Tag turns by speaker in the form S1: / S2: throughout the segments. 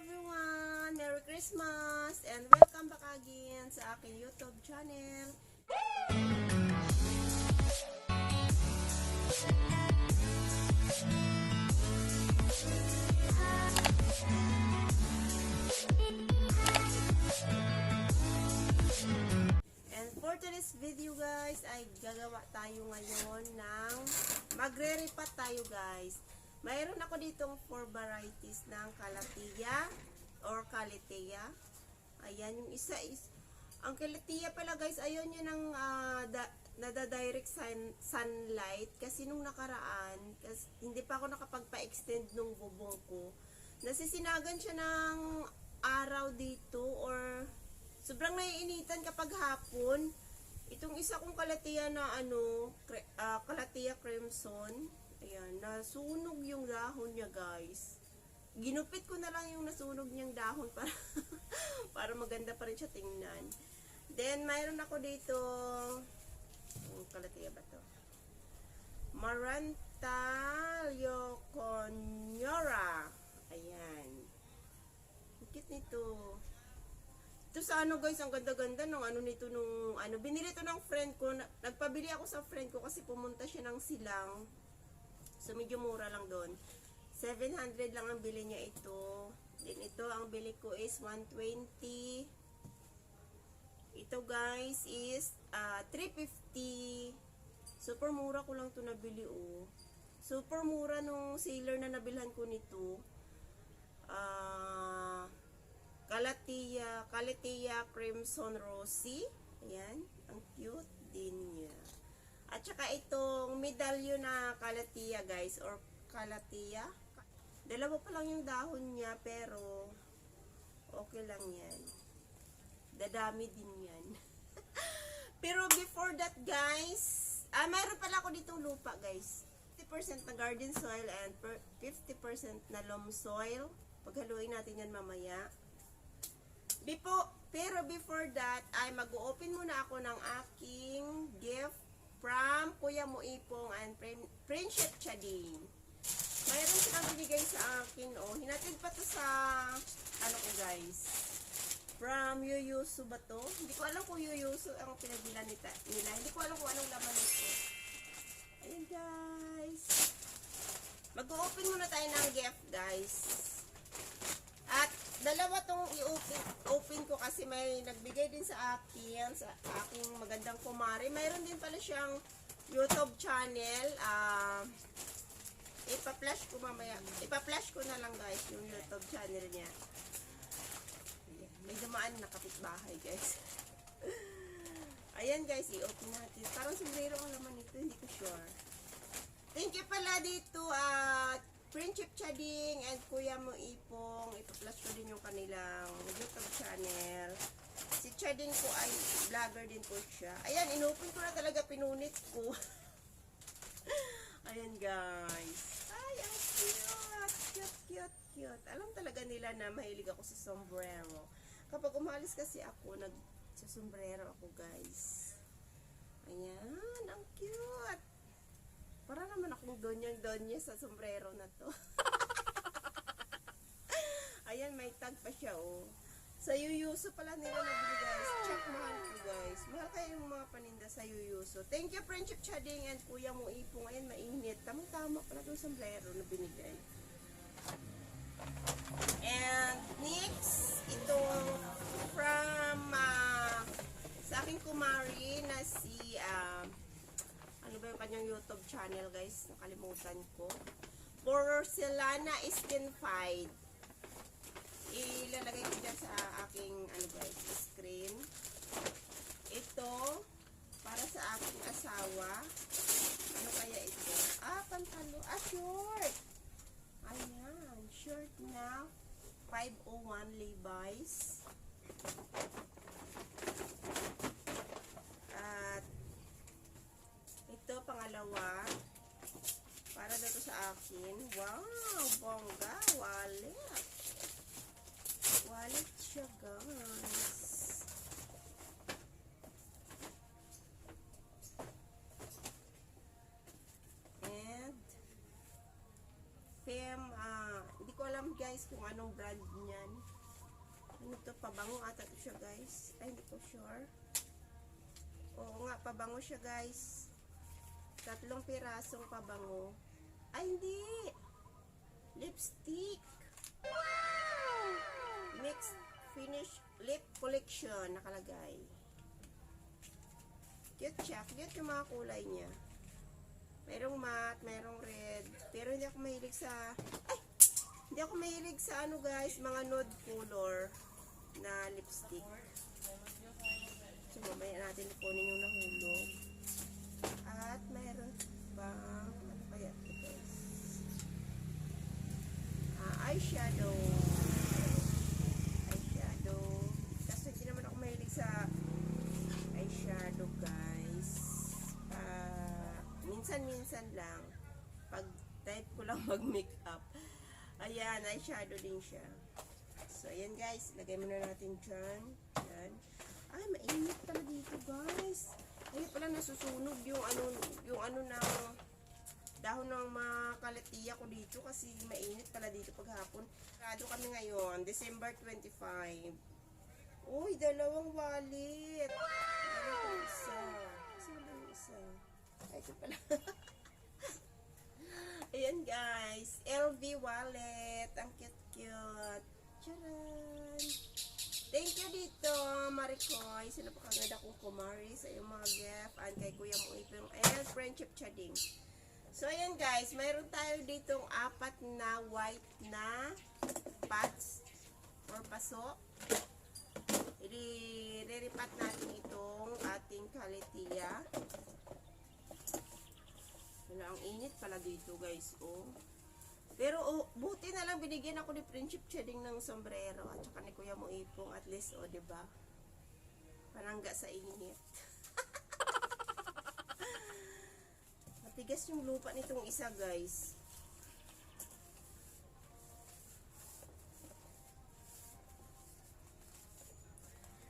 S1: everyone! Merry Christmas! And welcome back again sa aking YouTube channel. And for today's video guys, ay gagawa tayo ngayon ng magre-repat tayo guys. Mayroon ako ditong 4 varieties ng Calathea or Calathea. Ayan, yung isa is, ang Calathea pala guys, ayaw niya ng nada-direct sunlight. Kasi nung nakaraan, kasi hindi pa ako nakapagpa-extend nung bubong ko. Nasisinagan siya ng araw dito or sobrang naiinitan kapag hapon. Itong isa kong Calathea na Calathea Crimson. Ayan, nasunog yung dahon niya guys. Ginupit ko na lang yung nasunog niyang dahon para maganda pa rin siya tingnan. Then, mayroon ako dito, Calathea ba to? Maranta Leuconyora. Ayan. Cute nito. Ito sa guys, ang ganda-ganda ng nito nung binili to ng friend ko. Nagpabili ako sa friend ko kasi pumunta siya ng Silang. So, medyo mura lang doon. 700 lang ang bili niya ito. Then, ito, ang bili ko is 120. Ito, guys, is 350. Super mura ko lang ito nabili, oh. Super mura nung seller na nabilhan ko nito. Calathea Crimson Rosy. Ayan. Ang cute din niya. At saka itong medalyo na Calathea guys, or Calathea. Dalawa pa lang yung dahon niya, pero okay lang yan. Dadami din yan. Pero before that guys, mayroon pala ako ditong lupa guys. 50% na garden soil and 50% na loam soil. Paghaluin natin yan mamaya. Pero before that, ay mag-open muna ako ng aking gift from Kuya Mo Ipong and Friendship Chading. Mayroon silang binigay sa akin, oh. Hinatid pa to sa, ko guys. From Yuyuso ba to? Hindi ko alam kung Yuyuso ang pinagbilan nila. Hindi ko alam kung anong laman nito. Ayan guys. Mag-open muna tayo ng gift guys. At dalawa tong i-open ko kasi may nagbigay din sa akin, sa aking magandang kumari. Mayroon din pala siyang YouTube channel. Ipa-flash ko mamaya. Ipa-flash ko na lang guys yung YouTube channel niya. May dumaan na kapitbahay guys. Ayan guys, i-open natin. Parang sombrero ang laman nito, hindi ko sure. Thank you pala dito at Friendship Chading and Kuya Mo Ipong. Ipa-flash ko din yung kanilang YouTube channel. Si Chading ko ay vlogger din po siya. Ayan, inopen ko na talaga, pinunit ko. Ayan guys. Ay, ang cute. Cute. Alam talaga nila na mahilig ako sa sombrero. Kapag umalis kasi ako, sa sombrero ako guys. Ayan, ang cute. Para naman akong donyang-donya sa sombrero na to. Ayan, may tag pa siya, oh. Sa Yuyuso pala nila nabili, guys. Check, mahal ko, guys. Mahal kayo yung mga paninda sa Yuyuso. Thank you, Friendship Chading and Kuya Mo Ipong. Ayan, mainit. Tamang-tama pala itong sombrero na binigay. And next, itong from sa aking kumari na si ano ba yung kanyang YouTube channel guys? Nakalimutan ko. Porcelana Skin Fight. Ilalagay ko dyan sa aking guys, screen. Ito para sa aking asawa. Ano kaya ito? Pantalo. Short. Ayan, short na 501 Levi's. At ito, pangalawa, para dito sa akin. Wow, bongga, wallet. Wallet siya, guys. And, hindi ko alam alam guys kung anong brand niyan. Ano to, pabango ata to siya guys. Ay, hindi ko sure. Oo nga, pabango siya guys. 3 pirasong pabango. Ay, hindi! Lipstick! Wow! Mixed Finish Lip Collection nakalagay. Cute siya. Cute yung mga kulay niya. Merong matte, merong red. Pero hindi ako mahilig sa... Ay! Hindi ako mahilig sa ano guys, mga nude color na lipstick. So, mamaya natin ipunin yung nahulog. At mayroon pang... Ano kaya ito guys? Eyeshadow. Eyeshadow. Kasi hindi naman ako mahilig sa eyeshadow guys. Minsan-minsan lang. Pag type ko lang mag-makeup. Ayan, eyeshadow din siya. So, ayan guys. Lagay muna natin dyan. Ayan. Ay, mainit pala dito guys. Ay, pala nasusunog yung ano ng dahon ng mga Calathea ko dito kasi mainit pala dito paghapon. Sarado kami ngayon, December 25. Uy, 2 wallet. Wow! Isa. Saan ba yung isa? Ay, ito pala. Ayan guys, LV wallet. Ang cute-cute. Charan! Thank you dito, Maricoy. Sino pa kagad akong kumari sa iyong mga gift. And kay Kuya mo ipong and friendship chatting. So, ayan guys, mayroon tayo ditong 4 na white na pots or paso. I-re-repat natin itong ating Calathea. Wala, ang init pala dito guys, oh. Pero buti na lang binigyan ako ni friendship shading ng sombrero at saka ni Kuya mo ipong at least, oh, diba? Panangga sa init. Matigas yung lupa nitong isa guys.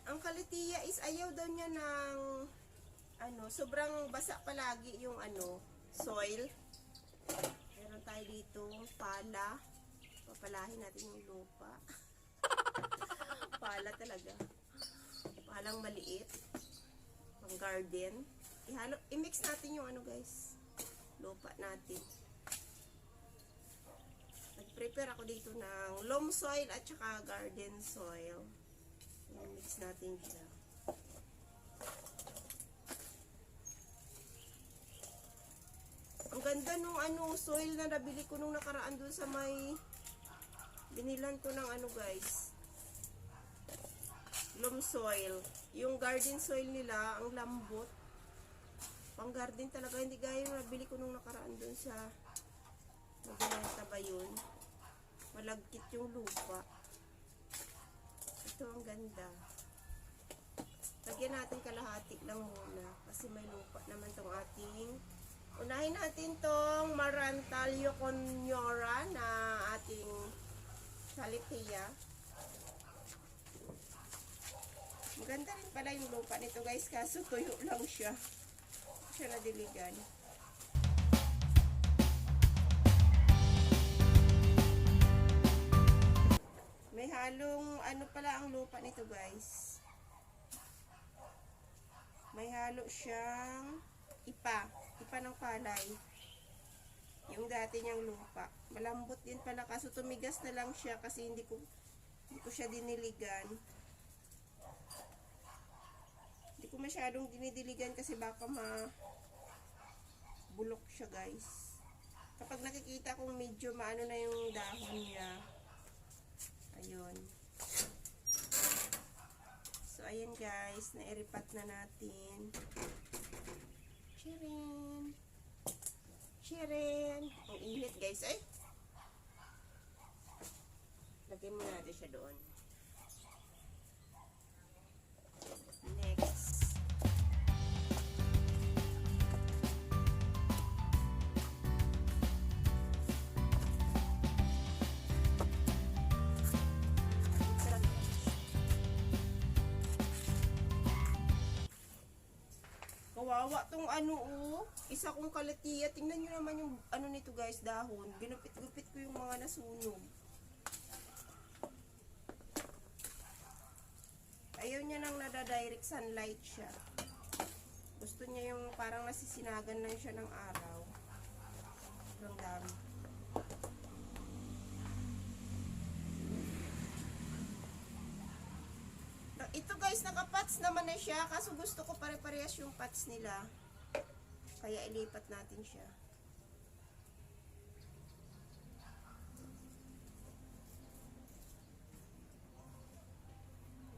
S1: Ang Calathea is ayaw daw niya ng ano, sobrang basa palagi yung ano, soil. Meron tayo dito pala. Papalahin natin yung lupa. Pala talaga. Palang maliit. Pang garden. I-mix natin yung ano guys, lupa natin. Nag-prepare ako dito ng loam soil at saka garden soil. I-mix natin siya. Ang ganda nung ano, soil na nabili ko nung nakaraan dun sa may binilan ko ng ano guys, loam soil. Yung garden soil nila, ang lambot. Pang garden talaga, hindi gaya yung nabili ko nung nakaraan dun sa nabinenta ba yun. Malagkit yung lupa. Ito ang ganda. Lagyan natin kalahati lang muna kasi may lupa naman tong ating. Unahin natin tong Marantalio Conyora na ating Calathea. Maganda rin pala yung lupa nito guys, kaso tuyo lang siya. Siya na diligan. May halong ano pala ang lupa nito guys. May halo siyang ipa ng palay. Yung dati niyang lupa. Malambot din pala kaso tumigas na lang siya kasi hindi ko siya diniligan. Hindi ko masyadong dinidiligan kasi baka bulok siya guys. Kapag nakikita kong medyo maano na yung dahon niya. Ayun. So ayan guys, nairipat na natin. Chirin. Chirin. Ang init guys. Ay. Lagyan mo natin siya doon. Next. Kawawa tong ano isa kong Calathea. Tingnan nyo naman yung ano nito guys, dahon. Ginupit-gupit ko yung mga nasunog. para direct sunlight siya. Gusto niya yung parang nasisinagan lang siya ng araw. Sobrang dami. Ito guys, naka-pots naman na siya. Kaso gusto ko pare-parehas yung pots nila. Kaya ilipat natin siya.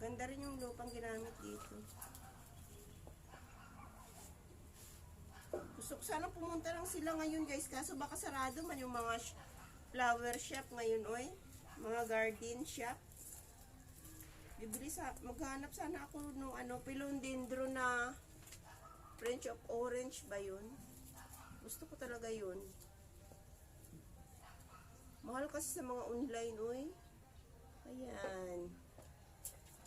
S1: Ganda rin yung lupang ginamit dito. Gusto ko sana pumunta lang sila ngayon guys. Kaso baka sarado man yung mga flower shop ngayon, oy. Mga garden shop. Bibili maghanap sana ako nung philodendron na French of orange ba yun? Gusto ko talaga yun. Mahal kasi sa mga online, oy. Ayan.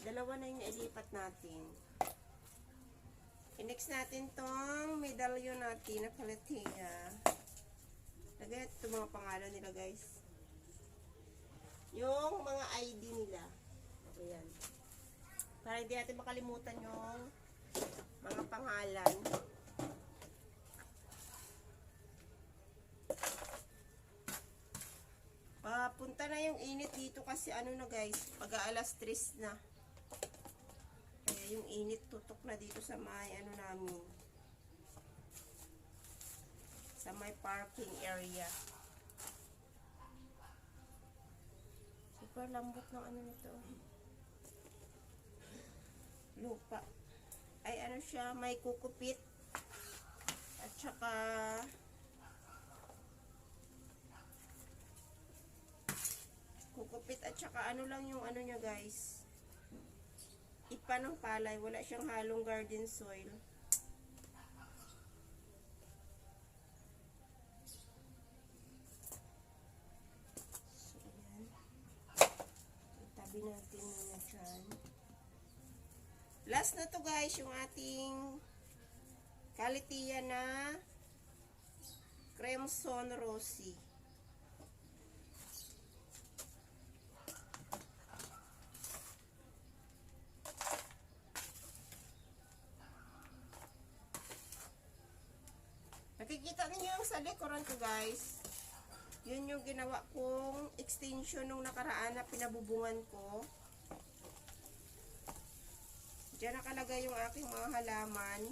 S1: Dalawa na yung nailipat natin. I-next natin tong medallion natin na Calathea. Lagay ito mga pangalan nila guys. Yung mga ID nila. Ayan. Para hindi natin makalimutan yung mga pangalan. Punta na yung init dito kasi na guys, pag-aalas 3 na. Kaya yung init tutok na dito sa may namin. Sa may parking area. Super lambot ng nito. Lupa. Ay siya, may kukupit. At saka kukupit at saka lang yung niya guys. Ipa ng palay. Wala siyang halong garden soil. So, ayan. Itabi natin muna dyan. Last na to guys, yung ating Calathea na Crimson Rosy. Nakikita niyo yung sa likuran ko guys. Yun yung ginawa kong extension nung nakaraan na pinabubungan ko. Diyan nakalagay yung aking mga halaman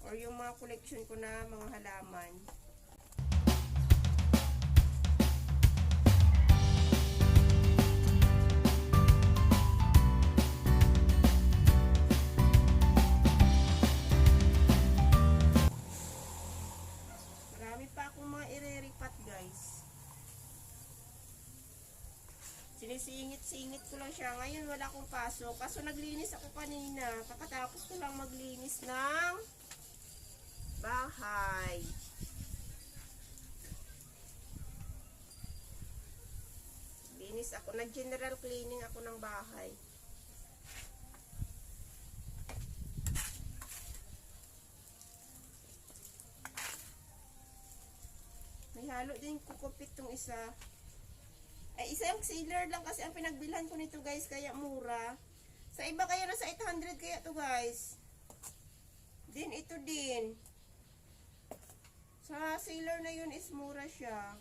S1: or yung mga collection ko na mga halaman. Marami pa akong mga ireripat guys. Sinisingit-singit ko lang siya. Ngayon wala akong pasok. Kaso naglinis ako kanina. Kakatapos ko lang maglinis ng bahay. Linis ako. Nag-general cleaning ako ng bahay. May halo din kukupit tong isa. Ay, isang sealer lang kasi ang pinagbilhan ko nito guys, kaya mura. Sa iba kaya nasa 800 kaya to guys. Din ito din. Sa sealer na yun is mura siya.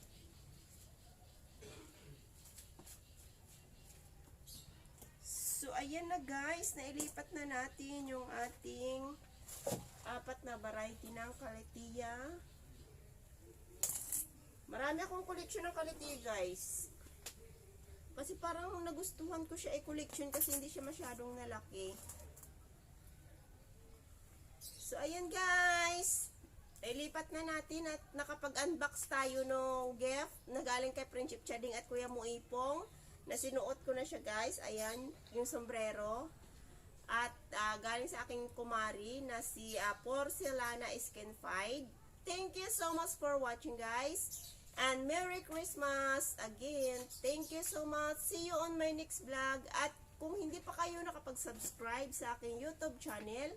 S1: So ayan na guys, nailipat na natin yung ating 4 na variety ng Calathea. Marami akong collection ng Calathea guys. Kasi parang nagustuhan ko siya i-collection kasi hindi siya masyadong nalaki. So, ayan guys. Ilipat na natin at nakapag-unbox tayo ng gift na galing kay Friendship Chading at Kuya Muipong. Na sinuot ko na siya guys. Ayan, yung sombrero. At galing sa aking kumari na si Porcelana Skin Fied. Thank you so much for watching guys. And Merry Christmas again. Thank you so much. See you on my next vlog. At kung hindi pa kayo nakapag-subscribe sa aking YouTube channel,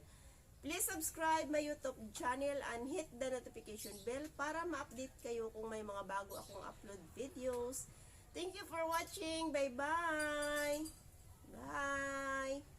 S1: please subscribe my YouTube channel and hit the notification bell para ma-update kayo kung may mga bago akong upload videos. Thank you for watching. Bye-bye. Bye.